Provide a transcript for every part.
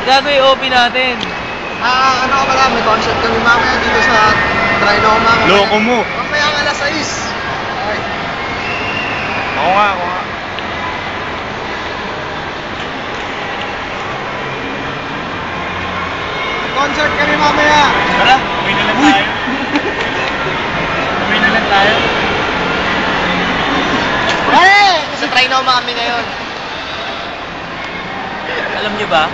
Gagawin OP natin. Ano ka pala, may concert kami mamaya dito sa Trinoma. Loko mo. Mamaya ang alas 6. Okay. Ako nga. Concert kami mamaya. Tara, uwi na lang tayo. Uwi na lang tayo. Sa Trinoma kami ngayon. Alam niyo ba?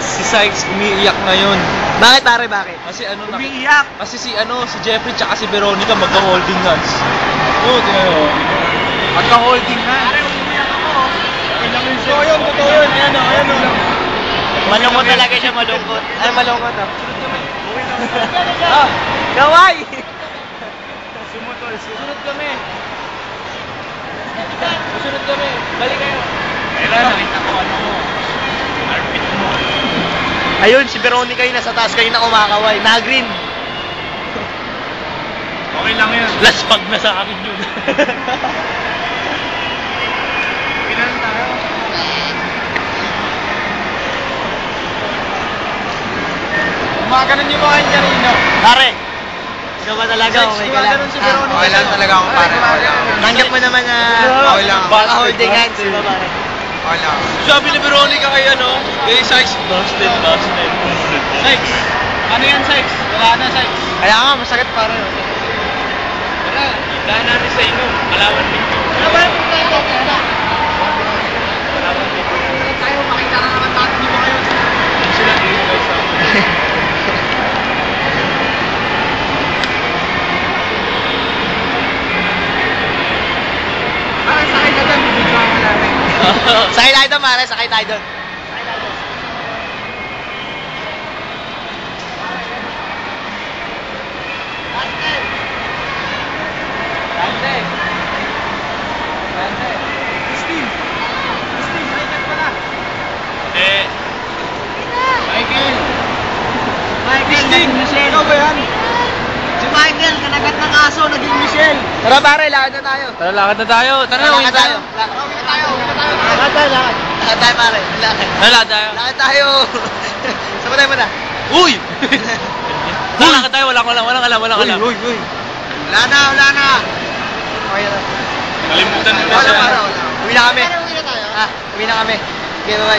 Si Sykes umiiyak ngayon. Bakit pare, bakit? Kasi Umiiyak? Kasi si Jeffrey tsaka si Veronica magka-holding hands. Oo, tingnan mo. Magka-holding hands. Pare, umiiyak ako. Totoo yun. Ayan o. Malungkot talaga siya, malungkot. Ay, malungkot ah. Gaway! Sumunod kami. Susunod kami. Balik kayo. Kailan nakita ko ano mo. Armpit mo. Ayun, si Veronica yung nasa taas kayo na kumakaway. Na-green. Okay lang yun. Last pag na sa akin yun. Kailan tayo? Gumaganon yung mga kanya kanino. Pare, ikaw ba talaga? Okay ka lang. Okay lang talaga ako pare. Tanggap mo naman na Okay lang ako. baka holding hands, di ba pare? Okay lang. Sabi ni Veronica kay kay Sykes. Busted. Sykes, ano yan Sykes? Wala na Sykes. Kaya nga, masakit pare. Tara, daan natin sa inom. Alawan din. Tayo makita na naman natin di ba kayo? Sila dito guys. Sakay ka dyan, bibigyan ka namin. Sakay tayo doon, pare. Sakay tayo doon. Ikaw ba yan? Si Michael, kanagat ng aso, naging Michelle. Tara pare, lakad na tayo. Tara, lakad na tayo. Tara, Lakad tayo. Lakad tayo pare. Lakad tayo. Lakad tayo. Sabay mo na. Uy! Lakad tayo, walang alam. Uy. Wala na. Okay na. Kalimutan mo na Wala siya. para, wala. Uwi na kami. Uwi na kami. Okay, bye-bye.